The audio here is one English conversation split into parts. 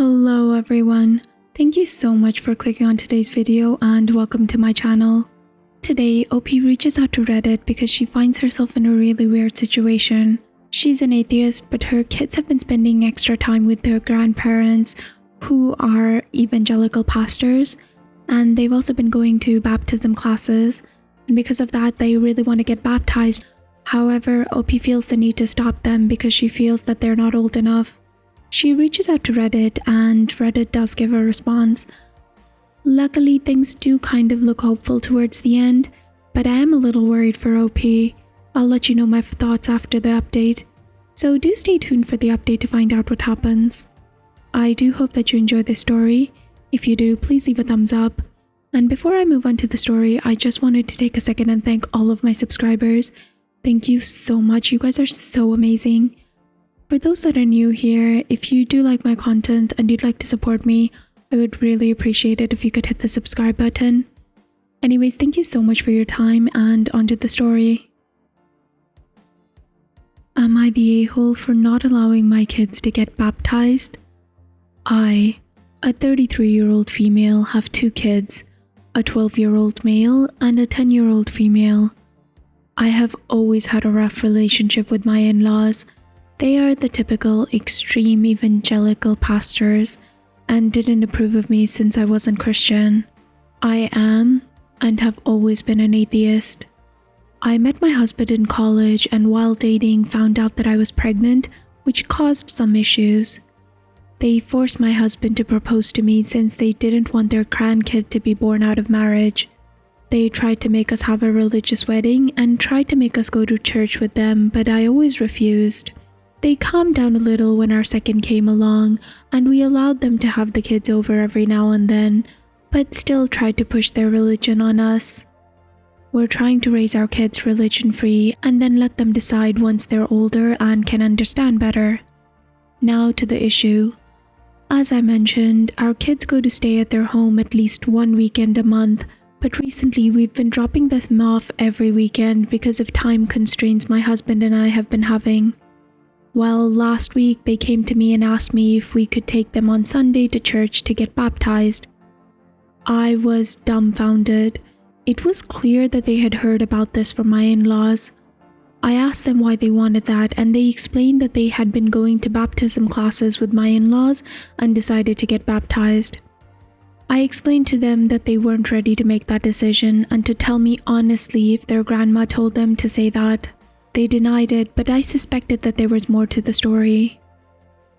Hello everyone, thank you so much for clicking on today's video and welcome to my channel. Today, OP reaches out to Reddit because she finds herself in a really weird situation. She's an atheist, but her kids have been spending extra time with their grandparents who are evangelical pastors, and they've also been going to baptism classes, and because of that they really want to get baptized. However, OP feels the need to stop them because she feels that they're not old enough. She reaches out to Reddit and Reddit does give a response. Luckily, things do kind of look hopeful towards the end, but I am a little worried for OP. I'll let you know my thoughts after the update, so do stay tuned for the update to find out what happens. I do hope that you enjoy this story. If you do, please leave a thumbs up. And before I move on to the story, I just wanted to take a second and thank all of my subscribers. Thank you so much, you guys are so amazing. For those that are new here, if you do like my content and you'd like to support me, I would really appreciate it if you could hit the subscribe button. Anyways, thank you so much for your time and onto the story. Am I the a-hole for not allowing my kids to get baptized? I, a 33-year-old female, have 2 kids, a 12-year-old male and a 10-year-old female. I have always had a rough relationship with my in-laws. They are the typical extreme evangelical pastors and didn't approve of me since I wasn't Christian. I am and have always been an atheist. I met my husband in college and while dating found out that I was pregnant, which caused some issues. They forced my husband to propose to me since they didn't want their grandkid to be born out of marriage. They tried to make us have a religious wedding and tried to make us go to church with them, but I always refused. They calmed down a little when our second came along, and we allowed them to have the kids over every now and then, but still tried to push their religion on us. We're trying to raise our kids religion-free and then let them decide once they're older and can understand better. Now to the issue. As I mentioned, our kids go to stay at their home at least one weekend a month, but recently we've been dropping them off every weekend because of time constraints my husband and I have been having. Well, last week they came to me and asked me if we could take them on Sunday to church to get baptized. I was dumbfounded. It was clear that they had heard about this from my in-laws. I asked them why they wanted that and they explained that they had been going to baptism classes with my in-laws and decided to get baptized. I explained to them that they weren't ready to make that decision and to tell me honestly if their grandma told them to say that. They denied it, but I suspected that there was more to the story.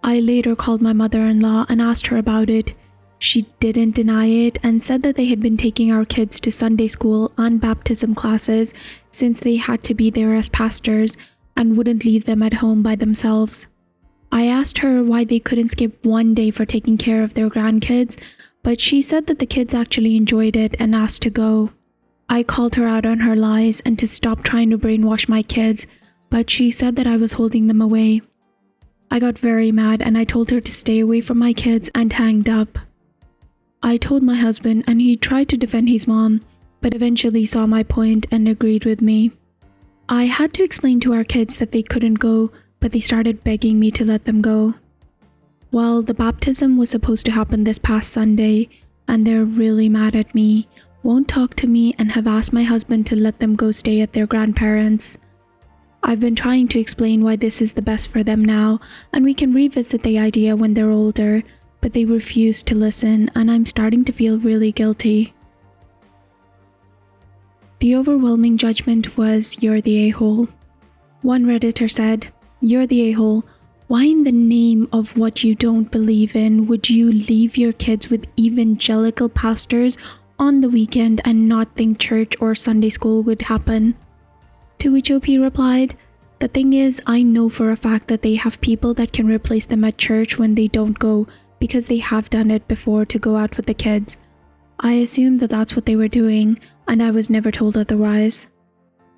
I later called my mother-in-law and asked her about it. She didn't deny it and said that they had been taking our kids to Sunday school and baptism classes since they had to be there as pastors and wouldn't leave them at home by themselves. I asked her why they couldn't skip one day for taking care of their grandkids, but she said that the kids actually enjoyed it and asked to go. I called her out on her lies and to stop trying to brainwash my kids, but she said that I was holding them away. I got very mad and I told her to stay away from my kids and hanged up. I told my husband and he tried to defend his mom, but eventually saw my point and agreed with me. I had to explain to our kids that they couldn't go, but they started begging me to let them go. Well, the baptism was supposed to happen this past Sunday, and they're really mad at me, won't talk to me, and have asked my husband to let them go stay at their grandparents'. I've been trying to explain why this is the best for them now, and we can revisit the idea when they're older, but they refuse to listen, and I'm starting to feel really guilty. The overwhelming judgment was, "You're the a-hole." One Redditor said, "You're the a-hole. Why in the name of what you don't believe in would you leave your kids with evangelical pastors on the weekend and not think church or Sunday school would happen?" To which OP replied, "The thing is, I know for a fact that they have people that can replace them at church when they don't go because they have done it before to go out with the kids. I assumed that that's what they were doing and I was never told otherwise."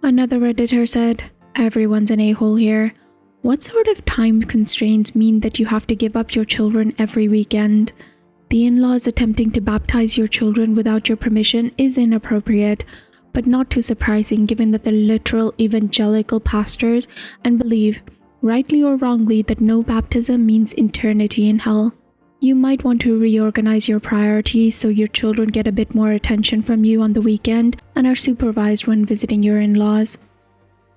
Another Redditor said, "Everyone's an a-hole here. What sort of time constraints mean that you have to give up your children every weekend? The in-laws attempting to baptize your children without your permission is inappropriate, but not too surprising given that they're literal evangelical pastors and believe, rightly or wrongly, that no baptism means eternity in hell. You might want to reorganize your priorities so your children get a bit more attention from you on the weekend and are supervised when visiting your in-laws.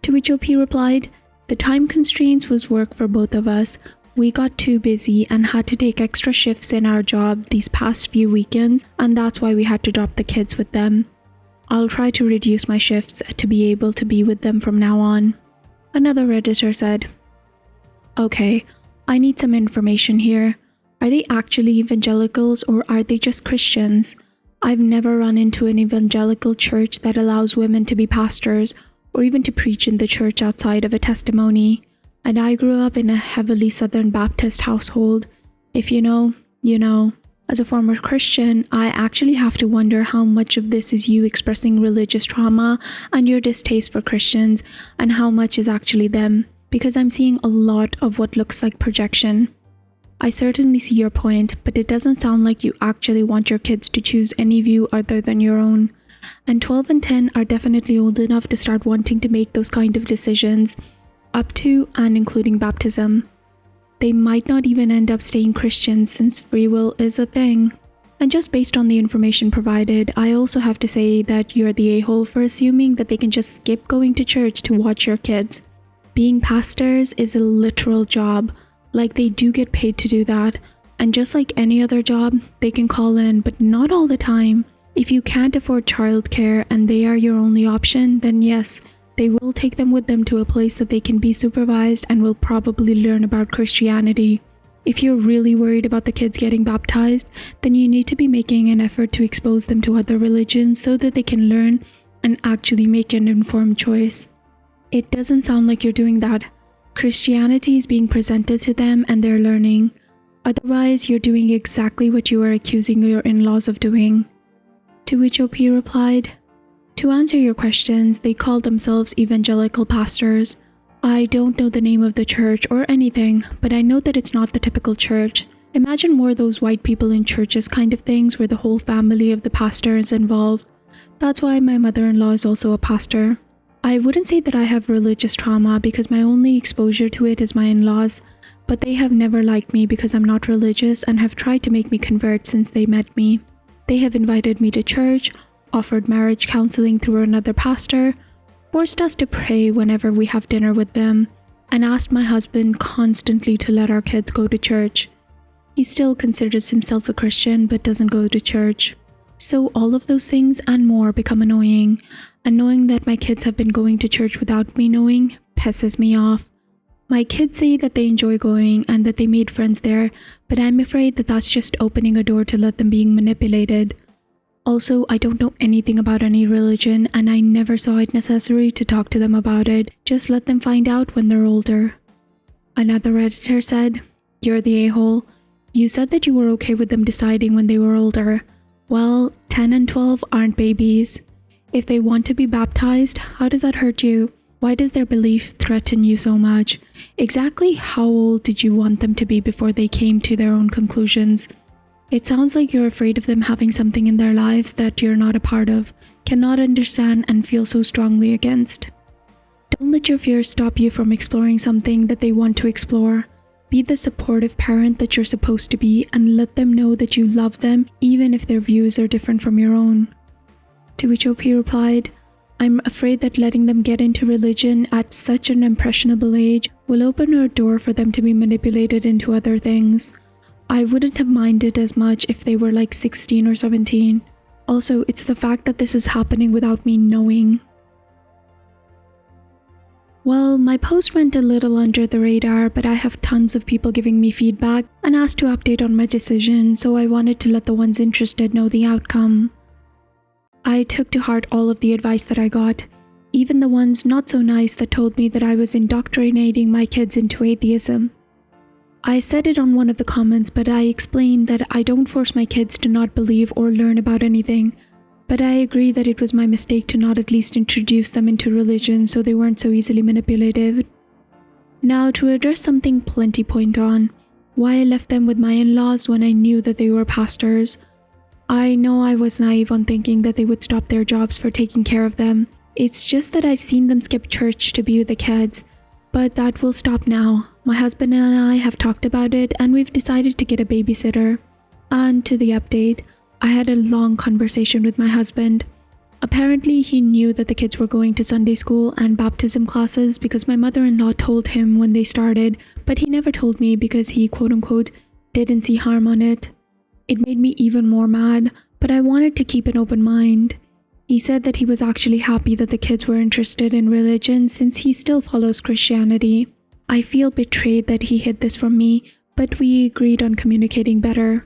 To which OP replied, "The time constraints was work for both of us. We got too busy and had to take extra shifts in our job these past few weekends, and that's why we had to drop the kids with them. I'll try to reduce my shifts to be able to be with them from now on." Another Redditor said, "Okay, I need some information here. Are they actually evangelicals or are they just Christians? I've never run into an evangelical church that allows women to be pastors or even to preach in the church outside of a testimony. And I grew up in a heavily Southern Baptist household. If you know, you know. As a former Christian, I actually have to wonder how much of this is you expressing religious trauma and your distaste for Christians, and how much is actually them, because I'm seeing a lot of what looks like projection. I certainly see your point, but it doesn't sound like you actually want your kids to choose any view other than your own. And 12 and 10 are definitely old enough to start wanting to make those kind of decisions, up to and including baptism. They might not even end up staying Christians since free will is a thing. And just based on the information provided, I also have to say that you're the a-hole for assuming that they can just skip going to church to watch your kids. Being pastors is a literal job. Like, they do get paid to do that, and just like any other job, they can call in, but not all the time. If you can't afford childcare and they are your only option, then yes, they will take them with them to a place that they can be supervised and will probably learn about Christianity. If you're really worried about the kids getting baptized, then you need to be making an effort to expose them to other religions so that they can learn and actually make an informed choice. It doesn't sound like you're doing that. Christianity is being presented to them and they're learning. Otherwise, you're doing exactly what you are accusing your in-laws of doing." To which OP replied, "To answer your questions, they call themselves evangelical pastors. I don't know the name of the church or anything, but I know that it's not the typical church. Imagine more those white people in churches kind of things where the whole family of the pastor is involved. That's why my mother-in-law is also a pastor. I wouldn't say that I have religious trauma because my only exposure to it is my in-laws, but they have never liked me because I'm not religious and have tried to make me convert since they met me. They have invited me to church, offered marriage counseling through another pastor, forced us to pray whenever we have dinner with them, and asked my husband constantly to let our kids go to church. He still considers himself a Christian but doesn't go to church. So all of those things and more become annoying, and knowing that my kids have been going to church without me knowing pisses me off. My kids say that they enjoy going and that they made friends there, but I'm afraid that that's just opening a door to let them being manipulated. Also, I don't know anything about any religion and I never saw it necessary to talk to them about it. Just let them find out when they're older." Another Redditor said, "You're the a-hole. You said that you were okay with them deciding when they were older. Well, 10 and 12 aren't babies. If they want to be baptized, how does that hurt you? Why does their belief threaten you so much? Exactly how old did you want them to be before they came to their own conclusions? It sounds like you're afraid of them having something in their lives that you're not a part of, cannot understand and feel so strongly against. Don't let your fears stop you from exploring something that they want to explore. Be the supportive parent that you're supposed to be and let them know that you love them even if their views are different from your own." To which OP replied, "I'm afraid that letting them get into religion at such an impressionable age will open a door for them to be manipulated into other things. I wouldn't have minded as much if they were like 16 or 17. Also, it's the fact that this is happening without me knowing." Well, my post went a little under the radar, but I have tons of people giving me feedback and asked to update on my decision, so I wanted to let the ones interested know the outcome. I took to heart all of the advice that I got, even the ones not so nice that told me that I was indoctrinating my kids into atheism. I said it on one of the comments, but I explained that I don't force my kids to not believe or learn about anything, but I agree that it was my mistake to not at least introduce them into religion so they weren't so easily manipulated. Now, to address something plenty point on, why I left them with my in-laws when I knew that they were pastors. I know I was naive on thinking that they would stop their jobs for taking care of them. It's just that I've seen them skip church to be with the kids, but that will stop now. My husband and I have talked about it and we've decided to get a babysitter. And to the update, I had a long conversation with my husband. Apparently, he knew that the kids were going to Sunday school and baptism classes because my mother-in-law told him when they started, but he never told me because he quote-unquote didn't see harm on it. It made me even more mad, but I wanted to keep an open mind. He said that he was actually happy that the kids were interested in religion since he still follows Christianity. I feel betrayed that he hid this from me, but we agreed on communicating better.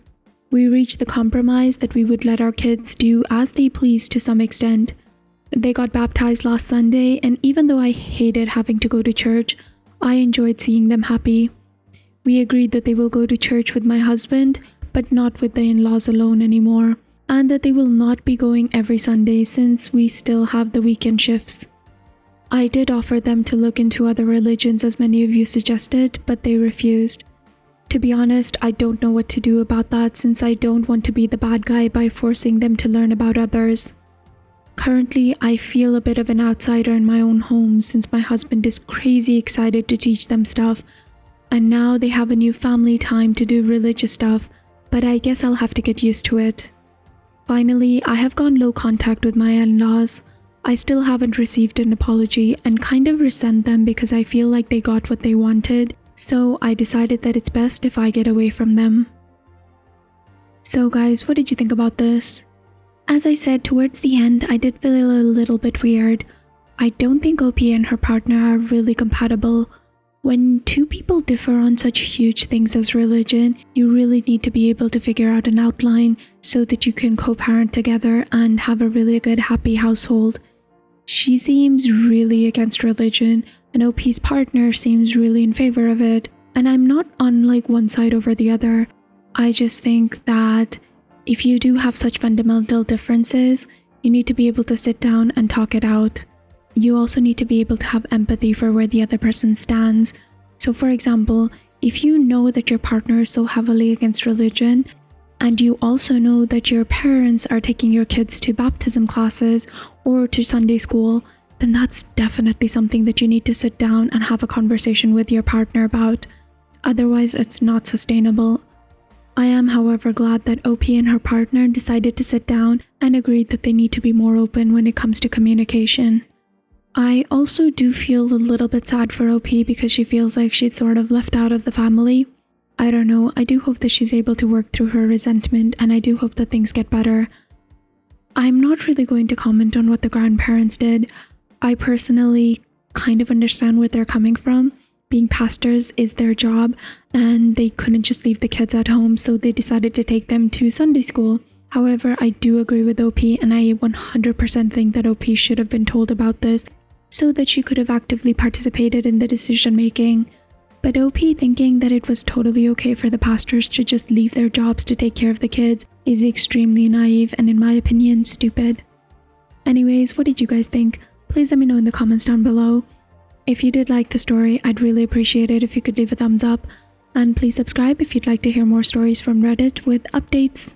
We reached the compromise that we would let our kids do as they pleased to some extent. They got baptized last Sunday, and even though I hated having to go to church, I enjoyed seeing them happy. We agreed that they will go to church with my husband, but not with the in-laws alone anymore, and that they will not be going every Sunday since we still have the weekend shifts. I did offer them to look into other religions as many of you suggested, but they refused. To be honest, I don't know what to do about that since I don't want to be the bad guy by forcing them to learn about others. Currently, I feel a bit of an outsider in my own home since my husband is crazy excited to teach them stuff, and now they have a new family time to do religious stuff, but I guess I'll have to get used to it. Finally, I have gone low contact with my in-laws. I still haven't received an apology and kind of resent them because I feel like they got what they wanted. So I decided that it's best if I get away from them. So guys, what did you think about this? As I said towards the end, I did feel a little bit weird. I don't think OP and her partner are really compatible. When two people differ on such huge things as religion, you really need to be able to figure out an outline so that you can co-parent together and have a really good happy household. She seems really against religion, and OP's partner seems really in favor of it, and I'm not on like one side over the other. I just think that if you do have such fundamental differences, you need to be able to sit down and talk it out. You also need to be able to have empathy for where the other person stands. So for example, if you know that your partner is so heavily against religion, and you also know that your parents are taking your kids to baptism classes or to Sunday school, then that's definitely something that you need to sit down and have a conversation with your partner about. Otherwise, it's not sustainable. I am, however, glad that OP and her partner decided to sit down and agreed that they need to be more open when it comes to communication. I also do feel a little bit sad for OP because she feels like she's sort of left out of the family. I don't know, I do hope that she's able to work through her resentment, and I do hope that things get better. I'm not really going to comment on what the grandparents did. I personally kind of understand where they're coming from. Being pastors is their job, and they couldn't just leave the kids at home, so they decided to take them to Sunday school. However, I do agree with OP, and I 100% think that OP should have been told about this so that she could have actively participated in the decision making. But OP thinking that it was totally okay for the pastors to just leave their jobs to take care of the kids is extremely naive and, in my opinion, stupid. Anyways, what did you guys think? Please let me know in the comments down below. If you did like the story, I'd really appreciate it if you could leave a thumbs up. And please subscribe if you'd like to hear more stories from Reddit with updates.